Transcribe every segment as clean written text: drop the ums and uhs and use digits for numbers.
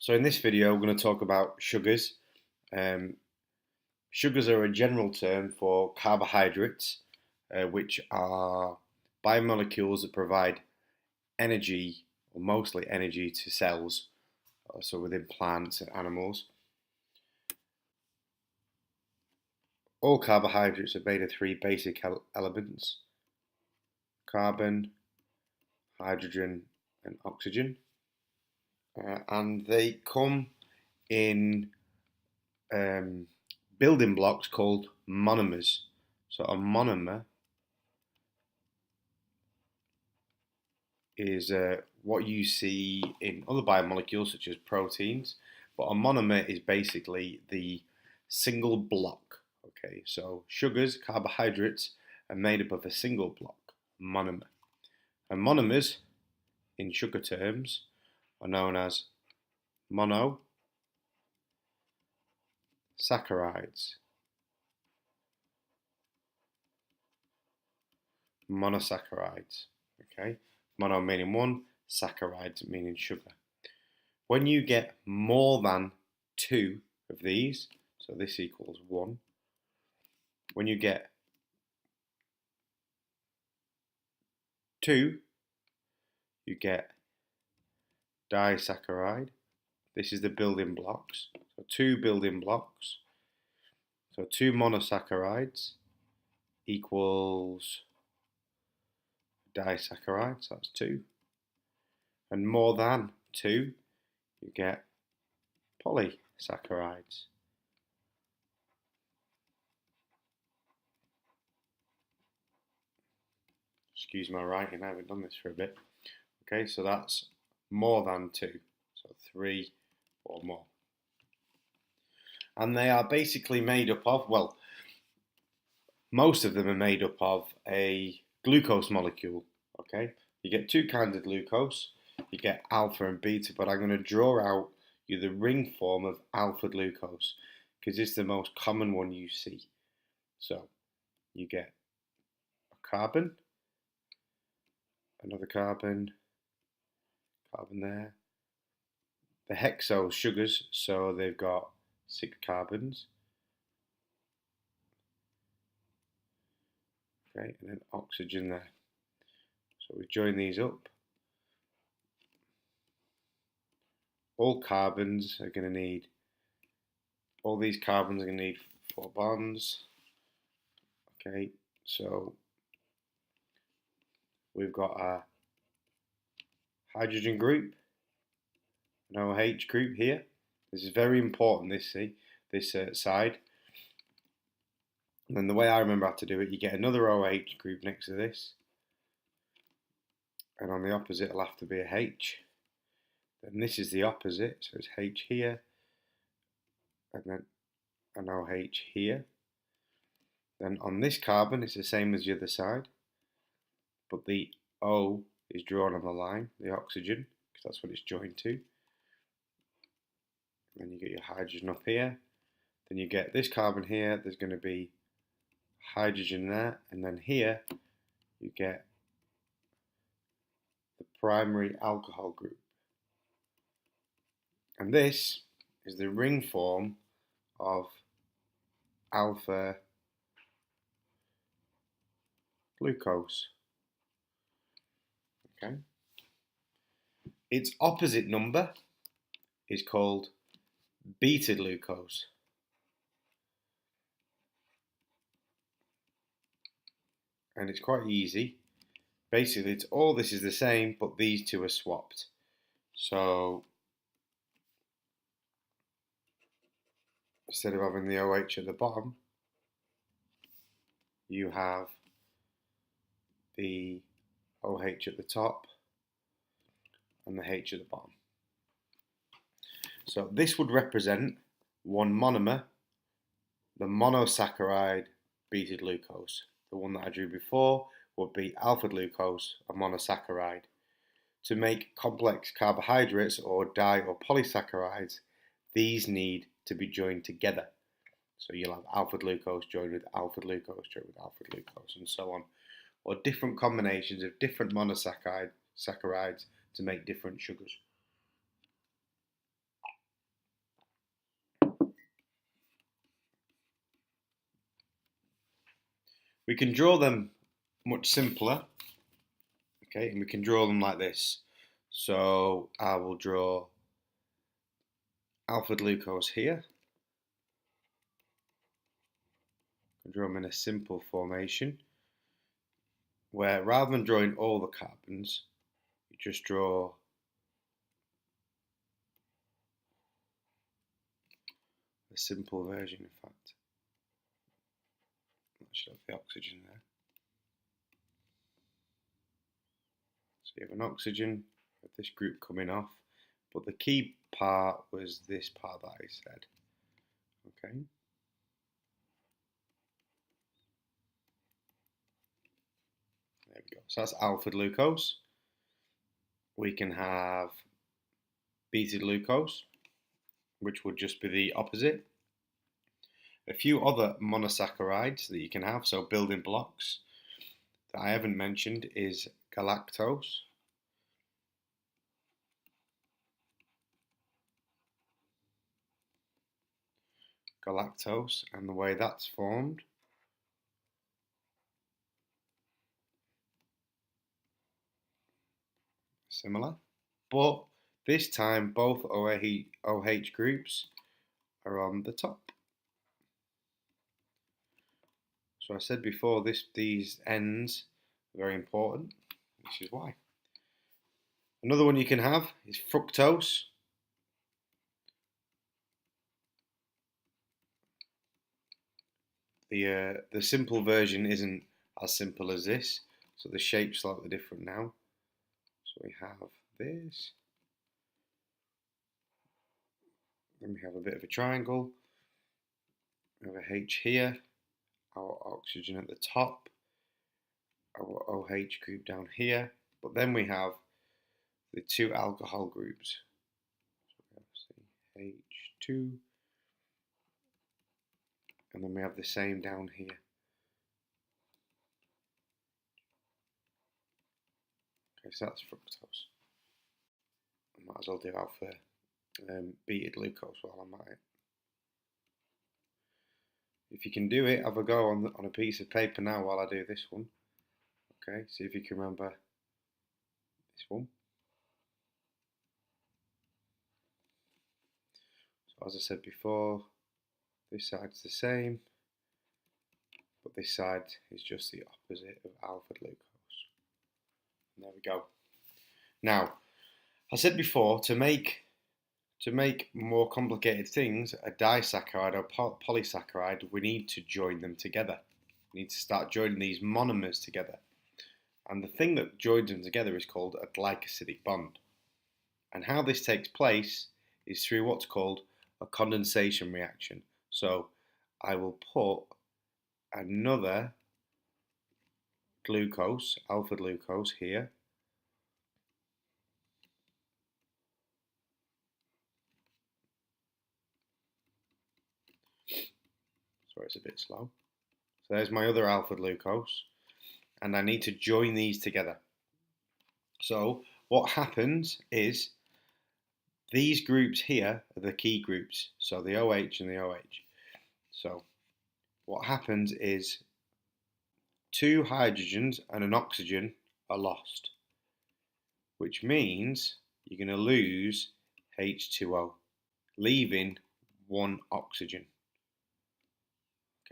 So in this video, we're going to talk about sugars. Um, Sugars are a general term for carbohydrates, which are biomolecules that provide energy, or mostly energy, to cells, so within plants and animals. All carbohydrates are made of three basic elements: carbon, hydrogen, and oxygen. And they come in building blocks called monomers. So a monomer is what you see in other biomolecules such as proteins, but a monomer is basically the single block. Okay, so sugars, carbohydrates, are made up of a single block, monomer. And monomers, in sugar terms, are known as monosaccharides. Monosaccharides. Okay, mono meaning one, saccharides meaning sugar. When you get more than two of these, so this equals 1, when you get 2, you get disaccharide. This is the building blocks. So 2 building blocks. So 2 monosaccharides equals disaccharide, so that's 2. And more than 2, you get polysaccharides. Excuse my writing, I haven't done this for a bit. Okay, so that's more than 2, so 3 or more. And they are basically made up of, well, most of them are made up of a glucose molecule. Okay, you get 2 kinds of glucose. You get alpha and beta, but I'm going to draw out you the ring form of alpha glucose because it's the most common one you see. So you get a carbon, another carbon, carbon there. The hexose sugars, so they've got 6 carbons. Okay, and then oxygen there. So we join these up. All carbons are going to need, all these carbons are going to need 4 bonds. Okay, so we've got a hydrogen group, an OH group here. This is very important, this side. And then the way I remember how to do it, you get another OH group next to this. And on the opposite, it'll have to be a H. Then this is the opposite, so it's H here, and then an OH here. Then on this carbon, it's the same as the other side, but the O is drawn on the line, the oxygen, because that's what it's joined to. Then you get your hydrogen up here. Then you get this carbon here, there's going to be hydrogen there, and then here you get the primary alcohol group. And this is the ring form of alpha glucose. Okay. Its opposite number is called beta glucose. And it's quite easy. Basically, it's all this is the same, but these two are swapped. So instead of having the OH at the bottom, you have the OH at the top and the H at the bottom. So this would represent one monomer, the monosaccharide beta glucose. The one that I drew before would be alpha glucose, a monosaccharide. To make complex carbohydrates or di or polysaccharides, these need to be joined together. So you'll have alpha glucose joined with alpha glucose joined with alpha glucose, and so on. Or different combinations of different monosaccharides to make different sugars. We can draw them much simpler, okay, and we can draw them like this. So I will draw alpha glucose here. I draw them in a simple formation where rather than drawing all the carbons, you just draw a simple version, in fact. That should have the oxygen there. So you have an oxygen with this group coming off, but the key part was this part that I said. Okay. There we go. So that's alpha glucose. We can have beta glucose, which would just be the opposite. A few other monosaccharides that you can have, so building blocks that I haven't mentioned is galactose, and the way that's formed. Similar, but this time both OH groups are on the top. So I said before, these ends are very important. This is why. Another one you can have is fructose. The simple version isn't as simple as this, so the shape's slightly different now. So we have this, then we have a bit of a triangle, we have a H here, our oxygen at the top, our OH group down here, but then we have the two alcohol groups. So we have H2, and then we have the same down here. Okay, so that's fructose. I might as well do alpha beta glucose while I'm at it. If you can do it, have a go on a piece of paper now while I do this one. Okay, see if you can remember this one. So as I said before, this side's the same, but this side is just the opposite of alpha glucose. And there we go. Now, I said before, to make more complicated things, a disaccharide or polysaccharide, we need to join them together. We need to start joining these monomers together. And the thing that joins them together is called a glycosidic bond. And how this takes place is through what's called a condensation reaction. So I will put another glucose, alpha glucose here. Sorry, it's a bit slow. So there's my other alpha glucose, and I need to join these together. So what happens is these groups here are the key groups, so the OH and the OH. So what happens is two hydrogens and an oxygen are lost, which means you're going to lose H2O, leaving one oxygen.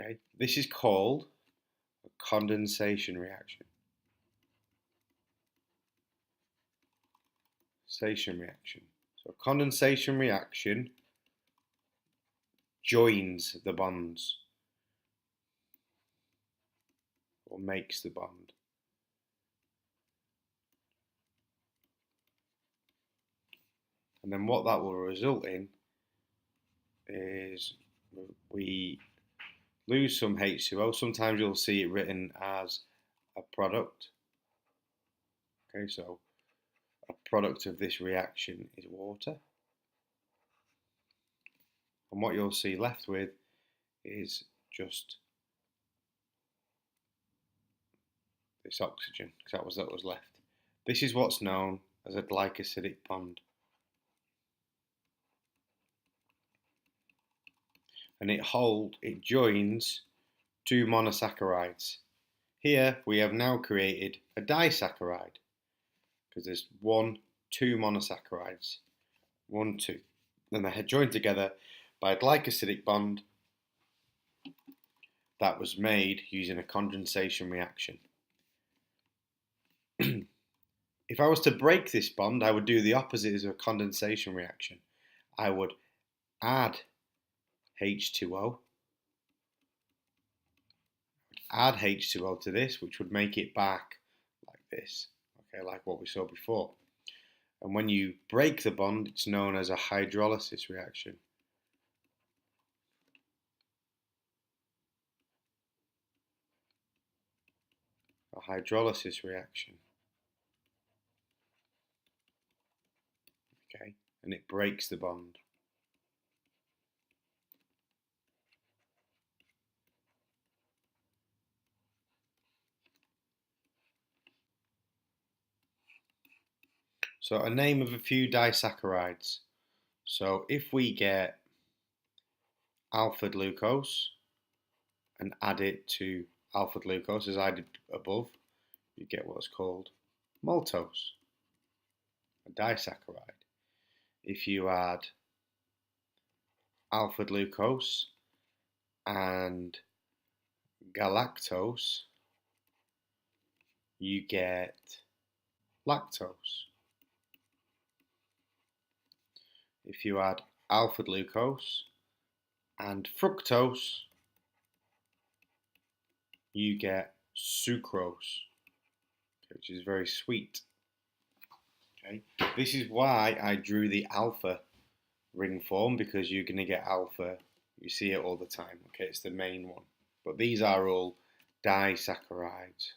Okay, this is called a condensation reaction. So a condensation reaction joins the bonds or makes the bond. And then what that will result in is we lose some H2O. Sometimes you'll see it written as a product. Okay, so a product of this reaction is water. And what you'll see left with is just this oxygen, because that was left. This is what's known as a glycosidic bond. And it joins two monosaccharides Here we have now created a disaccharide because there's 2 monosaccharides. 1, 2. Then they're joined together by a glycosidic bond that was made using a condensation reaction. If I was to break this bond, I would do the opposite as a condensation reaction. I would add H2O, to this, which would make it back like this, okay, like what we saw before. And when you break the bond, it's known as a hydrolysis reaction. A hydrolysis reaction. Okay, and it breaks the bond. So a name of a few disaccharides. So if we get alpha glucose and add it to alpha glucose as I did above, you get what's called maltose, a disaccharide. If you add alpha glucose and galactose, you get lactose. If you add alpha glucose and fructose, you get sucrose, which is very sweet. Okay, this is why I drew the alpha ring form, because you're going to get alpha, you see it all the time. Okay, it's the main one. But these are all disaccharides.